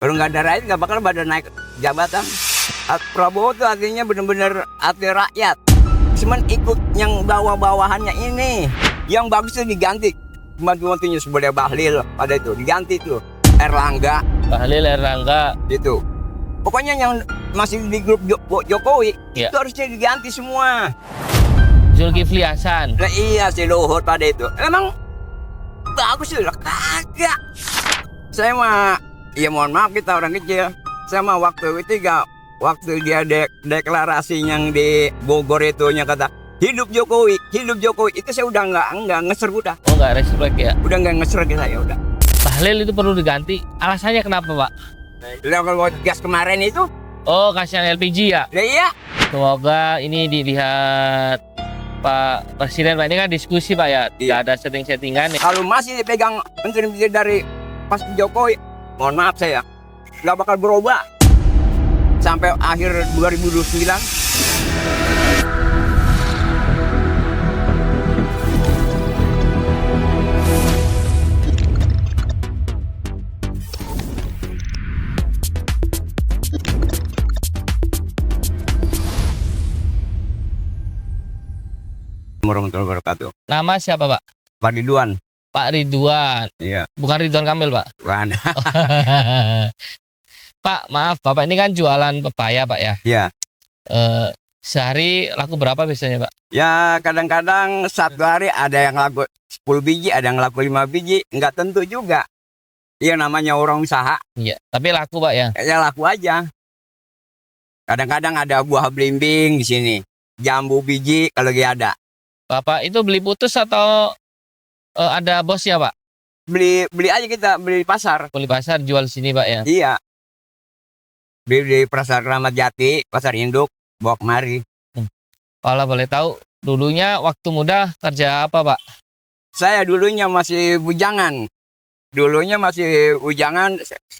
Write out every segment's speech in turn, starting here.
Kalau nggak ada rakyat nggak bakal pada naik jabatan. Prabowo tuh artinya bener-bener hati rakyat. Cuman ikut yang bawah-bawahannya ini. Yang bagus tuh diganti. Cuma sebagai Bahlil pada itu diganti tuh. Erlangga. Bahlil, Erlangga. Gitu. Pokoknya yang masih di grup Jokowi Ya. itu harusnya diganti semua. Zulkifli Hasan. Nah iya si Luhut pada itu. Emang bagus sih lah kagak. Saya mah ya mohon maaf kita orang kecil. Saya mah waktu itu waktu dia deklarasi yang di Bogor itu nya kata hidup Jokowi itu saya udah nggak ngeser udah. Oh, nggak respect ya. Udah nggak ngeser saya udah. Bahlil itu perlu diganti. Alasannya kenapa, Pak? Lah kalau gas kemarin itu, Oh, kasihan LPG ya. lah iya. Semoga ini dilihat Pak Presiden, Pak. Ini kan diskusi, Pak ya. Tidak Iya. ada setting-settingan. Kalau masih dipegang menteri dari pas Jokowi, mohon maaf saya nggak bakal berubah sampai akhir 2029. Warahmatullahi wabarakatuh. Nama siapa, Pak? Pak Ridwan. Pak Ridwan. Iya, Bukan Ridwan Kamil, Pak. bukan. Pak, maaf, Bapak ini kan jualan pepaya, Pak ya. Iya. Sehari laku berapa biasanya, Pak? Ya kadang-kadang satu hari ada yang laku 10 biji, ada yang laku 5 biji, nggak tentu juga. Iya namanya orang usaha, Iya, tapi laku, Pak ya. ya laku aja. Kadang-kadang ada buah belimbing di sini, jambu biji kalau lagi ada. Bapak itu beli putus atau ada bosnya, Pak? Beli aja kita, beli di pasar. Beli pasar jual sini, Pak ya. Iya. Beli di pasar Ramat Jati, pasar induk, bawa kemari. Kalau boleh tahu, dulunya waktu muda kerja apa, Pak? Saya dulunya masih bujangan.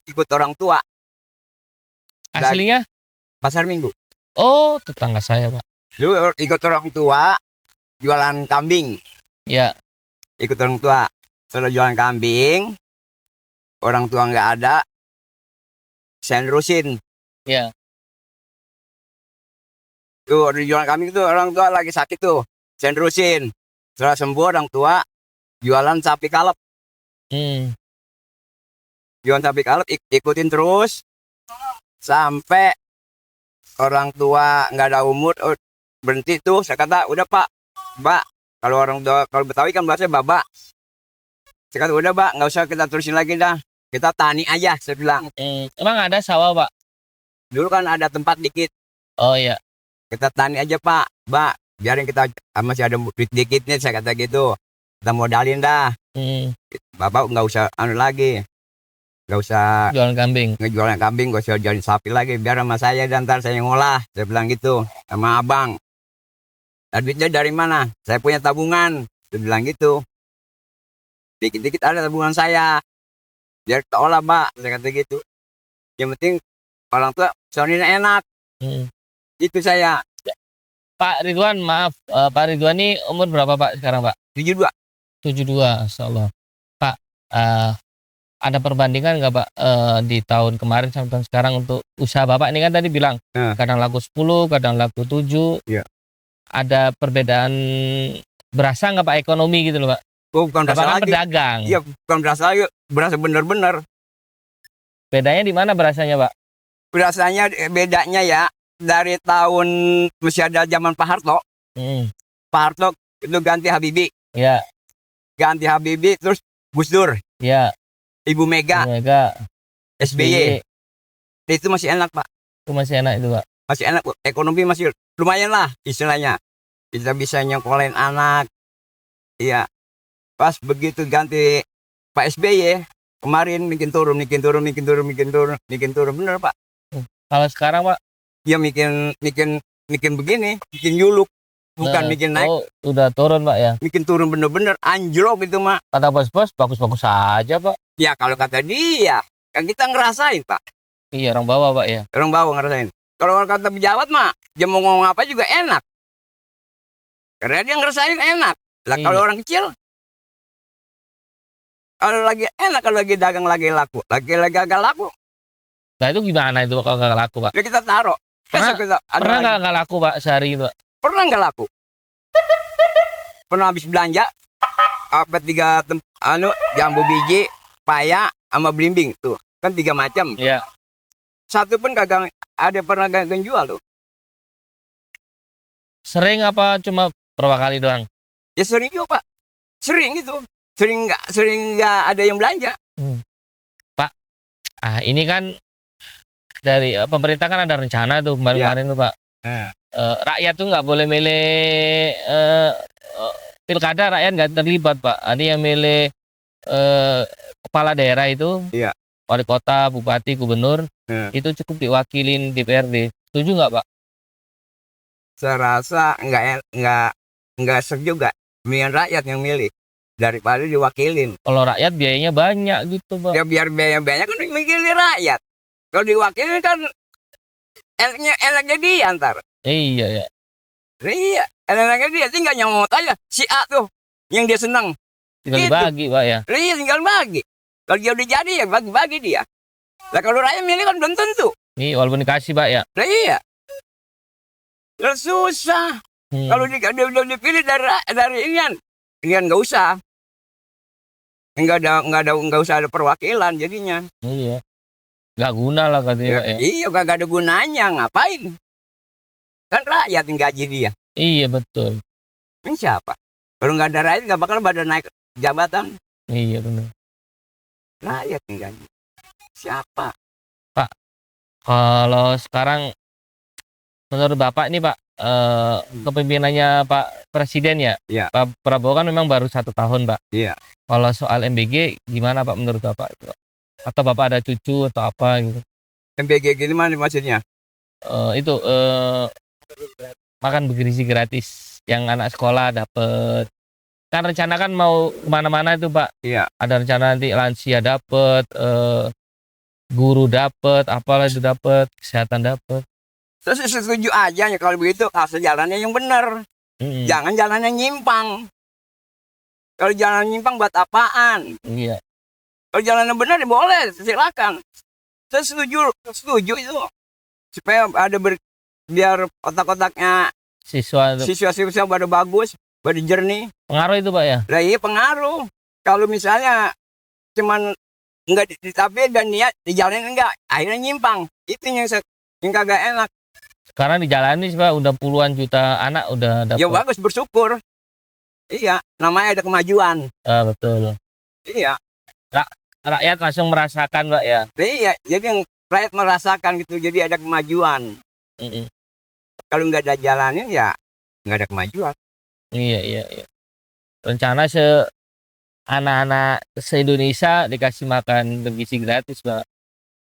Ikut orang tua, Aslinya? pasar minggu. Oh, tetangga saya, Pak. Dulu ikut orang tua, jualan kambing. Ya, Ikut orang tua, setelah jualan kambing, orang tua nggak ada, saya nerusin. ya. Tuh, di jualan kambing tuh orang tua lagi sakit tuh, saya nerusin. Setelah sembuh orang tua, jualan sapi kalep. Hmm. Jualan sapi kalep, ikutin terus, sampai orang tua nggak ada umur, berhenti tuh. Saya kata, udah Pak, Mbak, kalau orang tua, kalau Betawi kan bahasanya Baba. Saya kata, udah Mbak, nggak usah kita terusin lagi dah. Kita tani aja, saya bilang. Emang ada sawah, Pak? Dulu kan ada tempat dikit. Oh iya. Kita tani aja Pak, Mbak, biarin kita masih ada duit dikit nih, saya kata gitu. Kita modalin dah. Bapak nggak usah lagi, nggak usah Jualan kambing. ngejualan kambing, nggak usah jualin sapi lagi, biar sama saya dan ntar saya ngolah. Saya bilang gitu sama abang. Duitnya dari mana? Saya punya tabungan, saya bilang gitu. Dikit-dikit ada tabungan saya, biar kita olah Pak, saya kata gitu. Yang penting orang tua soalnya enak, itu saya. Pak Ridwan, maaf, Pak Ridwan ini umur berapa, Pak, sekarang, Pak? 72. 72, insyaallah. Pak, ada perbandingan nggak, Pak, di tahun kemarin sampai tahun sekarang untuk usaha Bapak ini kan tadi bilang kadang laku 10, kadang laku 7. Iya. Ada perbedaan berasa nggak, Pak, ekonomi gitu loh, Pak? Oh, bukan berasa Bapak kan lagi. pedagang. Iya, bukan berasa lagi, berasa bener-bener. Bedanya di mana berasanya, Pak? Berasanya bedanya ya dari tahun masih ada zaman Pak Harto. Pak Harto itu ganti Habibie, Ya, terus Gus Dur, ya. Ibu Mega, Mega, SBY. Itu masih enak Pak, itu masih enak itu, Pak. masih enak. Ekonomi masih lumayan lah istilahnya. Kita bisa nyekolahin anak. Iya. Pas begitu ganti Pak SBY kemarin bikin turun bener Pak. Kalau sekarang, Pak, Dia bikin begini, bikin yuluk, bukan bikin naik. Oh, udah turun, Pak ya. Bikin turun bener-bener anjlok itu mah. Kata bos-bos bagus-bagus saja, Pak. Ya kalau kata dia, kan kita ngerasain Pak. Iya, orang bawah, Pak ya. Orang bawah ngerasain. Kalau orang kata pejabat mah, dia mau ngomong apa juga enak. Karena dia ngerasain enak. Lah kalau orang kecil, kalau lagi enak, kalau lagi dagang lagi laku, lagi agak laku, Nah itu gimana itu kalau nggak laku Pak? Ya kita taruh. Pernah- Besok kita ada Pernah lagi. nggak laku Pak sehari itu Pak? Pernah nggak laku? Pernah habis belanja apa jambu biji, paya, sama belimbing tuh kan 3 macam. Iya. Satu pun kagak ada pernah kagak jual tuh. Sering apa cuma berapa kali doang? Ya sering juga Pak. Sering gitu. Sering nggak ada yang belanja. Ini kan dari pemerintah kan ada rencana tuh kemarin-kemarin tuh Pak. Rakyat tuh nggak boleh milih pilkada, rakyat nggak terlibat Pak. Ada yang milih kepala daerah itu, Iya. wali kota, bupati, gubernur, itu cukup diwakilin DPRD. Setuju nggak Pak? Saya rasa nggak seru juga. Mendingan rakyat yang milih daripada diwakilin. Kalau rakyat biayanya banyak gitu Pak. Ya biar biaya banyak kan mikirnya rakyat. Kalau diwakilin kan enaknya dia ntar. Iya ya. Iya, enaknya dia tinggal nyomot aja si A tuh yang dia senang. Tinggal Gitu. dibagi Pak ya. Iya tinggal bagi. Kalau dia udah jadi ya bagi-bagi dia. Lah kalau rakyat milih kan belum tentu. Nih walaupun dikasih Pak ya. Lah iya. Lah susah. Kalau udah dipilih dari inian nggak usah. Nggak usah ada perwakilan jadinya. Iya. Nggak guna lah katanya Pak ya. Iya kagak ada gunanya, ngapain? Kan rakyat yang gaji dia. Iya betul. Ini siapa? Kalau nggak ada rakyat nggak bakal pada naik jabatan. Iya benar. Rakyat yang gaji. Siapa? Kalau sekarang menurut Bapak nih Pak, kepemimpinannya Pak Presiden ya, Iya. Pak Prabowo kan memang baru 1 tahun Pak. Iya. Kalau soal MBG gimana Pak menurut Bapak itu Pak? Atau Bapak ada cucu atau apa gitu? MBG gini mana maksudnya? Itu makan bergizi gratis yang anak sekolah dapet. Kan rencana kan mau kemana-mana itu Pak. Iya. Ada rencana nanti lansia dapet, guru dapet, apalah itu dapet, kesehatan dapet. Terus setuju aja ya kalau begitu asal jalannya yang benar. Jangan jalannya nyimpang. Kalau jalan nyimpang buat apaan? Iya. Kalau jalannya benar ya boleh, silakan. Saya setuju itu. Supaya biar otak-otaknya Siswa itu siswa-siswa pada bagus, pada jernih. pengaruh itu Pak ya. Lah iya pengaruh. Kalau misalnya cuman enggak tapi dan niat dijalanin enggak, akhirnya nyimpang. Itu yang kagak enak. Sekarang dijalani sih Pak, udah puluhan juta anak udah dapat. Ya bagus bersyukur. Iya, namanya ada kemajuan. Betul. Iya. Rakyat langsung merasakan Pak ya. Iya, jadi yang rakyat merasakan gitu, jadi ada kemajuan. Kalau nggak ada jalanin ya nggak ada kemajuan. Iya. Rencana anak-anak se-Indonesia dikasih makan bergizi gratis Pak.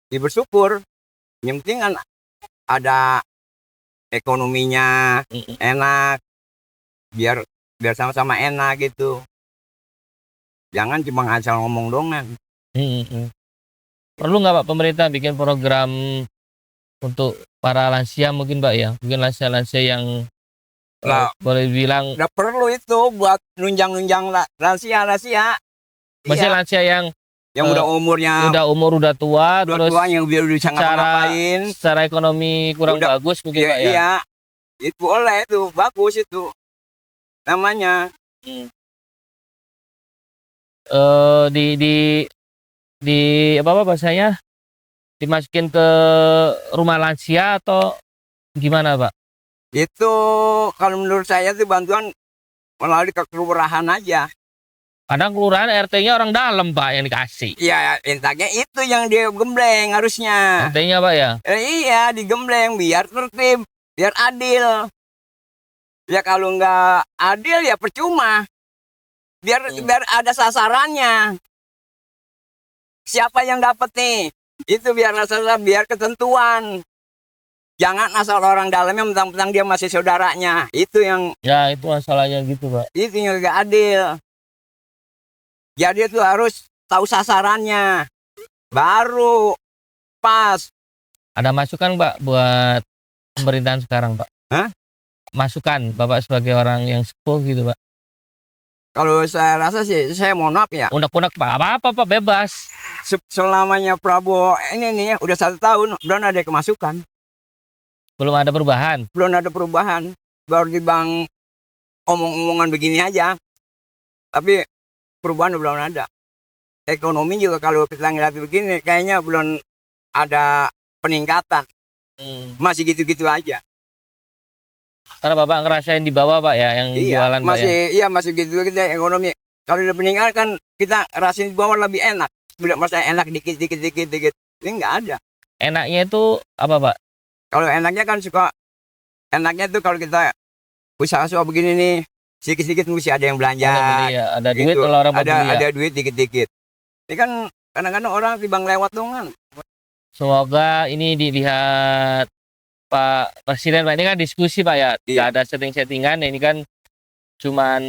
Ya bersyukur. Yang penting kan ada ekonominya enak, biar sama-sama enak gitu. Jangan cuma asal ngomong doang. Perlu nggak Pak pemerintah bikin program untuk para lansia mungkin Pak ya? Mungkin lansia-lansia yang boleh bilang nggak perlu itu buat nunjang lansia. masih lansia yang udah umurnya udah tua, terus tua yang biar bisa ngapa-ngapain. Secara ekonomi kurang bagus mungkin Pak ya. Iya, itu boleh itu bagus itu namanya. Di apa bahasanya, dimasukin ke rumah lansia atau gimana Pak? Itu kalau menurut saya tuh bantuan melalui ke kelurahan aja. Kadang kelurahan RT-nya orang dalam Pak yang dikasih. Iya, intaknya itu yang dia gembleng harusnya. RT-nya Pak ya? Iya, digembleng biar tertib, biar adil. Ya kalau nggak adil ya percuma. Biar ada sasarannya. Siapa yang dapat nih? Itu biar ketentuan. Jangan asal orang dalamnya mentang-mentang dia masih saudaranya. Itu yang ya itu masalahnya gitu Pak. Itu yang gak adil. Jadi itu harus tahu sasarannya. Baru pas. Ada masukan Pak buat pemerintahan sekarang Pak? Hah? Masukan Bapak sebagai orang yang sepuh gitu Pak. Kalau saya rasa sih, saya mohon maaf ya, Unek-unek Pak, apa-apa Pak, bebas. selamanya Prabowo ini nih ya, udah 1 tahun, belum ada kemasukan, Belum ada perubahan. belum ada perubahan, baru di bang omong-omongan begini aja, tapi perubahan belum ada. Ekonomi juga kalau kita ngeliat begini, kayaknya belum ada peningkatan, masih gitu-gitu aja. Karena Bapak ngerasain di bawah Pak ya, yang jualan Pak ya. Masih, iya masih gitu-gitu ekonomi. Kalau udah meninggalkan, kita rasain di bawah lebih enak. Bila masa enak dikit. Ini nggak ada. Enaknya itu apa Pak? Kalau enaknya kan enaknya tuh kalau kita usaha begini nih, sedikit-sedikit mesti ada yang belanja. Ada beli ya, ada duit Gitu. kalau orang mau beli ya. Ada duit dikit-dikit. Ini kan kadang-kadang orang timbang lewat dong kan. Semoga ini dilihat Pak Presiden Pak, ini kan diskusi Pak ya, tidak ada setting-settingan, ini kan cuman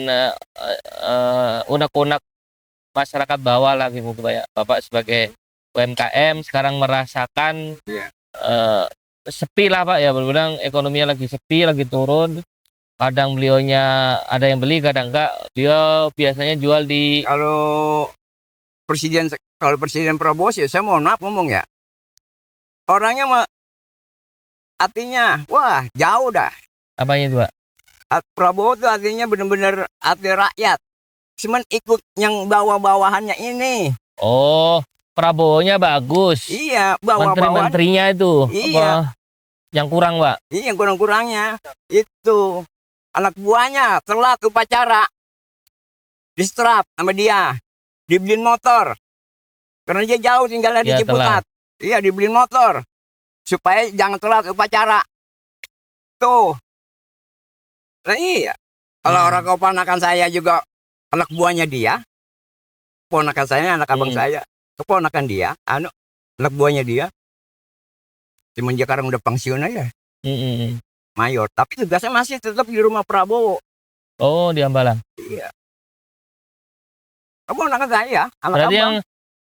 unek-unek masyarakat bawah lah gitu Pak ya. Bapak sebagai UMKM sekarang merasakan sepi lah Pak ya, benar-benar ekonominya lagi sepi, lagi turun. Kadang beliaunya ada yang beli, kadang enggak. Dia biasanya jual di Kalau Presiden Prabowo sih, saya mohon maaf ngomong ya, orangnya mah artinya wah jauh dah. apanya itu Pak? Prabowo tuh artinya bener-bener hati rakyat, cuman ikut yang bawah-bawahannya ini. Oh, Prabowo-nya bagus. Iya, bawah-bawahan. Menteri-menterinya itu Iya. apa yang kurang Pak? Iya, kurang-kurangnya itu anak buahnya telat upacara, distrap sama dia, dibeliin motor karena dia jauh tinggalnya di Ya, Ciputat. Iya, dibeliin motor supaya jangan telat upacara tuh. Nah iya, kalau orang keponakan saya juga anak buahnya dia, keponakan saya anak abang saya, keponakan dia, anak buahnya dia, cuman dia sekarang udah pensiun aja, mayor, tapi tugasnya masih tetap di rumah Prabowo. Oh, di Hambalang. Iya, keponakan saya, anak Berarti abang. yang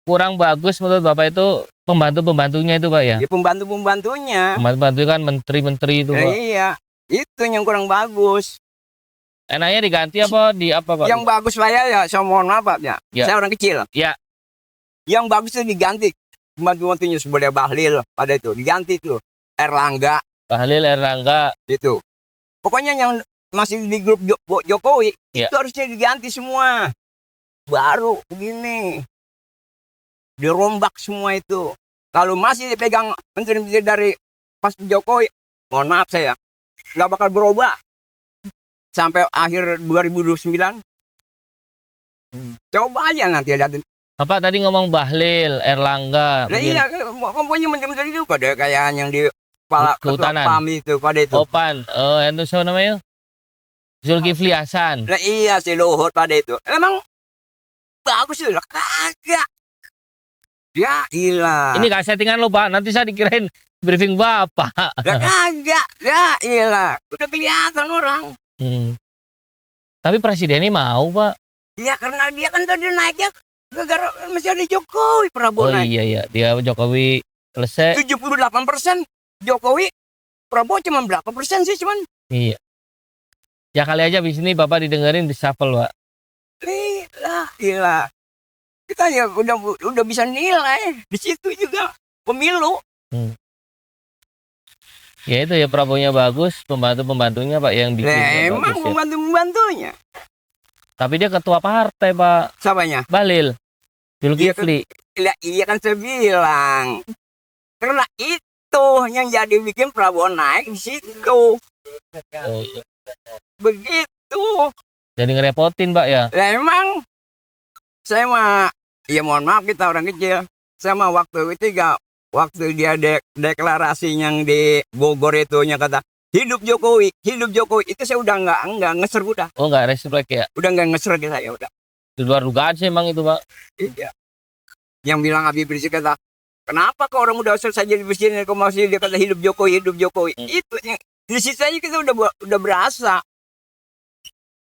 kurang bagus menurut Bapak itu pembantu-pembantunya itu Pak ya? Ya pembantu-pembantunya. Pembantu kan menteri-menteri itu Pak. Iya, itu yang kurang bagus. Enaknya diganti apa di apa Pak? Yang bagus saya mohon maaf Pak ya. Saya orang kecil. Ya. Yang bagus itu diganti. Pembantu-pembantunya sebelah Bahlil pada itu diganti tuh. Erlangga. Bahlil, Erlangga. Itu. Pokoknya yang masih di grup Jokowi Ya. itu harusnya diganti semua. Baru begini. Dirombak semua itu. Kalau masih dipegang menteri-menteri dari pas Jokowi, mohon maaf saya, nggak bakal berubah sampai akhir 2029. Coba aja nanti lihatin. Bapak tadi ngomong Bahlil, Erlangga. Nah iya, pokoknya menteri-menteri itu pada kayak yang di kepala Kehutanan. PAM itu pada itu. Opan, itu siapa namanya? Zulkifli Hasan. Nah iya si Luhut pada itu. Emang bagus itu, kagak. Ya ilah. Ini gak settingan lo Pak, nanti saya dikirain briefing Bapak. Kagak. Ya ilah. Udah kelihatan orang. Tapi presiden ini mau Pak. Iya karena dia kan tadi naiknya gara masih ada Jokowi Prabowo Oh naik. iya, dia Jokowi selesai. 78% Jokowi, Prabowo cuma berapa persen sih cuman? Iya. Ya kali aja di sini Bapak didengerin di shuffle Pak. Gila. Kita ya udah bisa nilai di situ juga pemilu. Ya itu ya, Prabowo-nya bagus, pembantu-pembantunya Pak yang bikin. Emang bagus, ya. pembantu-pembantunya. Tapi dia ketua partai Pak. Siapanya? Bahlil, Zulkifli. Iya kan saya bilang. Karena itu yang jadi bikin Prabowo naik di situ. Oh, iya. Begitu. Jadi ngerepotin Pak ya. Emang saya mah, ya mohon maaf kita orang kecil. Saya mah waktu dia deklarasi yang di Bogor itu nya kata hidup Jokowi itu saya udah nggak ngeser udah. Oh nggak respect ya. Udah nggak ngeser saya udah. Di luar dugaan sih emang itu Pak. Iya. Yang bilang Habib Rizik kata, kenapa kok orang udah selesai jadi presiden kok masih dia kata hidup Jokowi. Itu yang di situ aja kita udah berasa.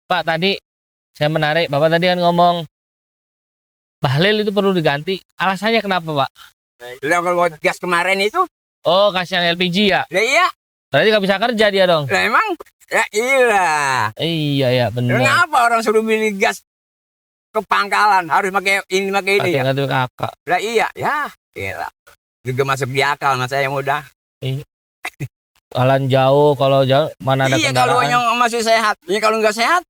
Pak tadi saya menarik, Bapak tadi kan ngomong Bahlil itu perlu diganti. Alasannya kenapa Pak? Lah kalau gas kemarin itu, Oh kasihan LPG ya. lah iya, Berarti nggak bisa kerja dia dong. lah emang Ya iya. Iya ya benar. Kenapa orang suruh beli gas ke pangkalan harus pakai ini Pakai ya? kartu kakak. Lah iya, ya. Gila. Juga masuk di akal mas saya muda. Jalan jauh, kalau jauh mana ada Iya kalau kendaraan. yang masih sehat. Ini kalau nggak sehat,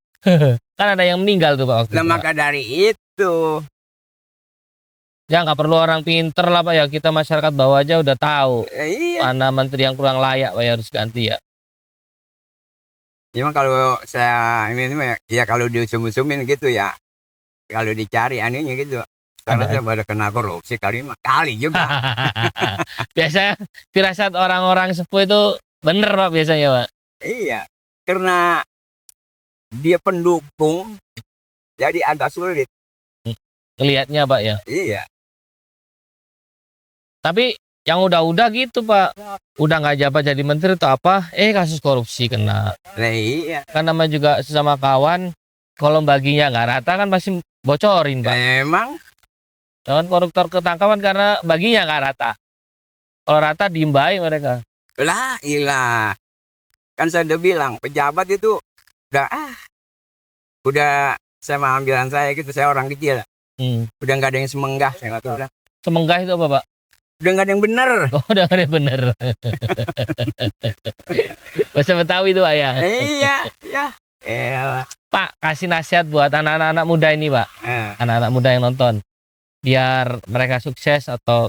Kan ada yang meninggal tuh Pak waktu lah itu, Pak. maka dari itu. Ya nggak perlu orang pinter lah Pak ya, kita masyarakat bawah aja udah tahu Iya. mana menteri yang kurang layak Pak ya, harus ganti ya. Cuma kalau saya ini mah ya kalau diusum-usumin gitu ya. Kalau dicari anehnya gitu. Karena Ada. saya pada kena korupsi kali juga. Biasanya firasat orang-orang sepuh itu bener Pak biasanya Pak. Iya. Karena dia pendukung jadi agak sulit. Ngelihatnya Pak ya. Iya. Tapi yang udah-udah gitu Pak, udah nggak jabat jadi menteri atau apa, kasus korupsi kena. Nah, iya. Kan nama juga sesama kawan, kalau baginya nggak rata kan pasti bocorin Pak. Memang Kawan koruptor ketangkapan karena baginya nggak rata. Kalau rata diimbai mereka. lah ilah. Kan saya udah bilang pejabat itu udah sama ambilan saya gitu, saya orang kecil. Udah nggak ada yang semenggah saya kata udah. Semenggah itu apa Pak? Udah nggak ada yang bener. Oh, udah nggak ada yang bener. Bahasa Betawi itu Pak ya. Iya, ya. Elah. Pak, kasih nasihat buat anak-anak muda ini Pak. Anak-anak muda yang nonton. Biar mereka sukses atau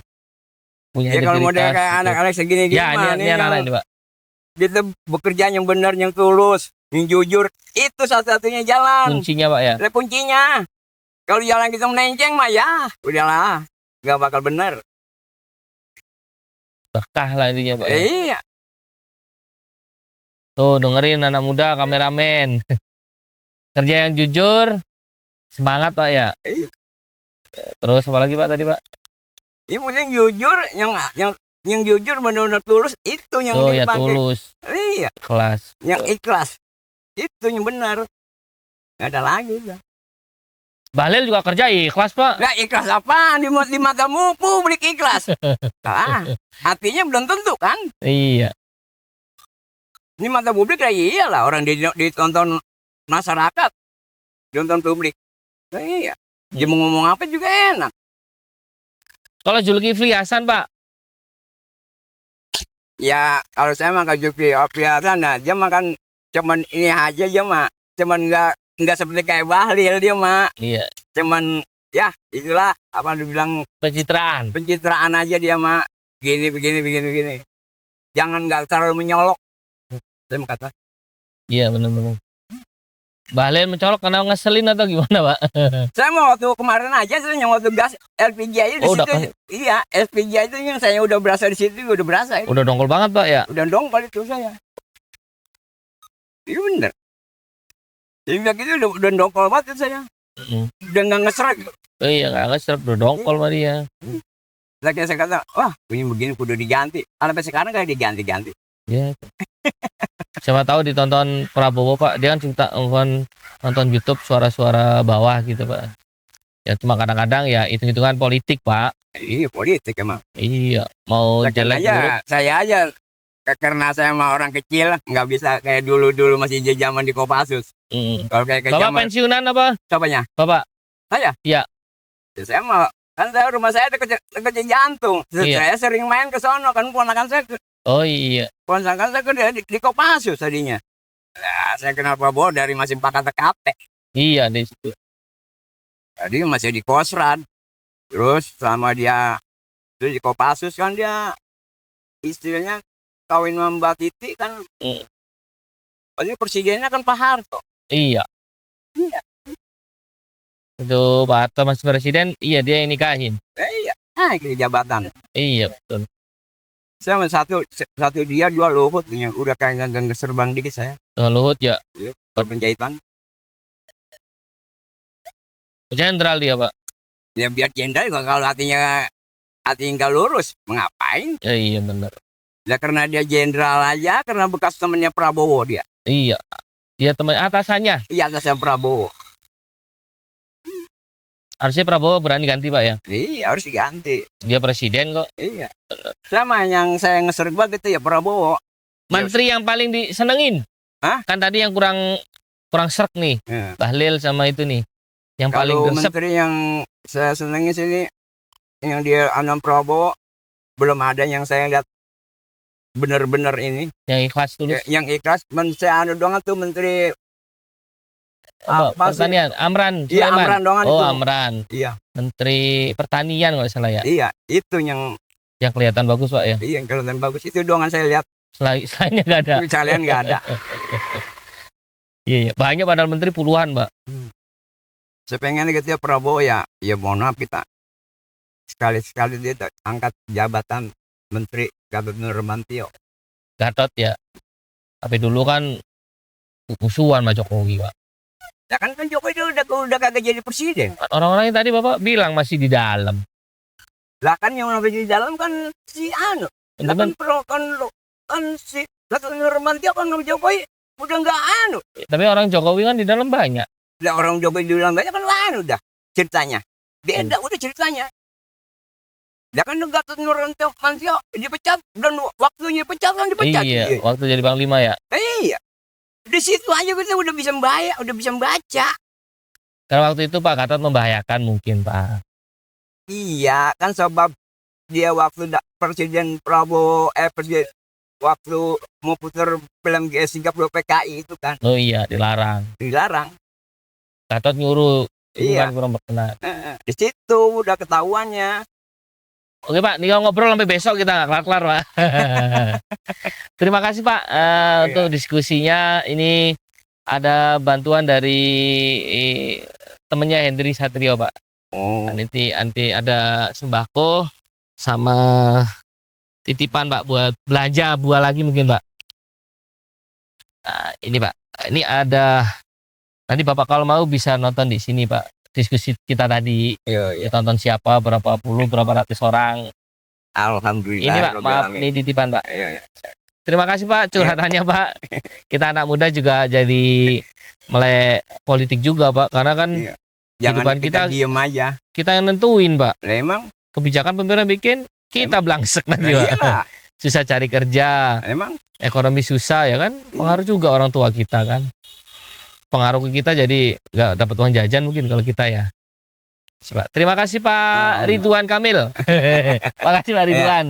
punya Ya kalau model integritas kayak gitu. anak-anak segini Ya, ini anak-anak ini Pak. kita bekerja yang benar, yang tulus, yang jujur, itu satu-satunya jalan. Kuncinya Pak ya. Itu kuncinya. Kalau jalan kita melenceng mah ya, udahlah, nggak bakal bener. Berkah lah intinya Pak ya. Iya, Tuh dengerin anak muda kameramen. Kerja yang jujur, semangat Pak ya. Iya. Terus apa lagi Pak tadi Pak? ini yang jujur, yang jujur benar-benar tulus itu yang Oh ya dipakai. tulus, Iya, kelas. yang ikhlas itu yang benar. Nggak ada lagi udah. Bahlil juga kerja ikhlas Pak. Nah, ikhlas apa di matamu publik ikhlas? Nah, hatinya belum tentu kan? Iya. Ini mata publik ya iyalah orang ditonton masyarakat, ditonton publik. Nah, iya. Dia mau ngomong apa juga enak. Kalau Zulkifli Hasan Pak, Ya kalau saya mah Zulkifli Hasan, nah dia makan cuman ini aja dia mah, cuman nggak seperti kayak Bahlil dia mah, iya, cuman ya itulah apa dibilang pencitraan. pencitraan aja dia mah, begini. Jangan nggak terlalu menyolok. Saya mau kata. Iya benar-benar. Bahlil mencolok karena ngeselin atau gimana Pak? Saya mau waktu kemarin aja saya yang waktu gas LPG aja di Oh, udah situ. Iya, LPG itu yang saya udah berasa di situ, udah berasa. Udah dongkol banget Pak ya. Udah dongkol itu saya. Itu bener. Jadi bilang gitu udah dongkol banget itu saya. Udah nggak ngesrek. Oh iya nggak ngeserap, udah dongkol sama dia. Lagi saya kata, wah begini kudu diganti. Sampai sekarang kayak diganti-ganti. Ya. Siapa tahu ditonton Prabowo Pak, dia kan suka nonton YouTube suara-suara bawah gitu Pak. Ya cuma kadang-kadang ya hitung-hitungan politik Pak. Iya politik emang. Iya, mau jelek buruk. Saya aja karena saya mah orang kecil nggak bisa kayak dulu masih zaman di Kopassus. Kalau kayak Bapak zaman pensiunan apa? siapanya? Bapak? Saya? Iya. Ya, saya mah kan rumah saya dekat jantung. Iya. Saya sering main ke sono kan ponakan saya Oh iya. ponakan saya kan di Kopassus tadinya. Nah, saya kenal Prabowo dari masih pakai TKP. Iya di situ. Tadi masih di Kosran. Terus selama dia itu di Kopassus kan dia istilahnya kawin sama Mbak Titi kan. Pasti presidennya kan Pak Harto. Iya. Iya. Itu Pak Harto masih presiden, iya dia yang nikahin. Iya. Nah, ke jabatan. Iya betul. Saya sama satu dia, dua Luhut yang udah kayak gang geserbang dikit saya. Dengan Luhut ya. Penjahitan. Jenderal dia Pak. Ya biar jenderal juga kalau hatinya nggak lurus, mengapain? Ya, iya benar. Ya karena dia jenderal aja, karena bekas temannya Prabowo dia. Iya. Dia teman atasannya. Iya atasnya Prabowo. Harusnya Prabowo berani ganti Pak ya. Iya harus diganti. Dia presiden kok. Iya. Sama yang saya ngeser banget itu ya Prabowo. Menteri yang paling disenengin Hah? Kan tadi yang kurang serk nih, Ya. Bahlil sama itu nih. Yang paling Kalau gresep menteri yang saya senangi sini, yang dia Anam Prabowo, belum ada yang saya lihat benar-benar ini, yang ikhlas tulus. yang ikhlas. Saya anu doang tuh menteri apa sih? Pertanian, Amran Iya, Sulaiman. Amran doang Oh, itu. Amran. Iya, Menteri Pertanian kalau nggak salah ya. iya, itu yang Yang kelihatan bagus, Pak ya. yang kelihatan bagus itu doang saya lihat. Selainnya nggak ada. Kalian nggak ada. Iya, iya. Banyak padahal menteri puluhan, Pak. Saya pengen gitu ya Prabowo ya mohon maaf kita sekali-sekali dia angkat jabatan menteri Gatot Nurmantio. Gatot ya. Tapi dulu kan musuhan sama Jokowi, Pak. Ya kan Jokowi itu udah kagak jadi presiden. Kan orang-orang yang tadi Bapak bilang masih di dalam. Lah kan yang lebih di dalam kan si anu. Lah kan kan si Gatot Nurmantio kan sama Jokowi udah nggak anu. Tapi orang Jokowi kan di dalam banyak. Lah orang Jokowi di dalam banyak kan anu udah ceritanya. Beda udah ceritanya. Lah kan Gatot Nurmantio dipecat dan waktunya pecat kan dipecat. Iya, waktu jadi panglima ya. Iya. Di situ aja kita udah bisa membaca. Karena waktu itu Pak Gatot membahayakan mungkin, Pak. Iya, kan sebab dia waktu Presiden Prabowo presiden waktu mau putar film G30 PKI itu kan Oh iya, dilarang. dilarang. Gatot nyuruh, itu Iya. kan kurang berkenan. Di situ udah ketahuannya. Oke Pak, nih ngobrol sampai besok kita nggak kelar-kelar Pak. Terima kasih Pak untuk diskusinya. Ini ada bantuan dari temennya Hendri Satrio Pak. Oh, Nanti ada sembako sama titipan Pak buat belanja buah lagi mungkin Pak. Nah, ini Pak, ini ada nanti Bapak kalau mau bisa nonton di sini Pak. Diskusi kita tadi, iya. ya tonton siapa, berapa ratus orang. Alhamdulillah. Ini Pak, maaf ini titipan Pak. Iya. Terima kasih Pak curhatannya Pak. Kita anak muda juga jadi melek politik juga Pak, karena kan Iya. Jangan kehidupan kita kita- diem aja. kita yang nentuin Pak. Lah emang Kebijakan pemerintah bikin kita blangsek nanti Pak. iyalah. Susah cari kerja, Emang ekonomi susah ya kan. Pengaruh juga orang tua kita kan. Pengaruh ke kita jadi nggak dapat uang jajan mungkin kalau kita ya. Terima kasih Pak Ridwan Kamil. Makasih Pak Ridwan.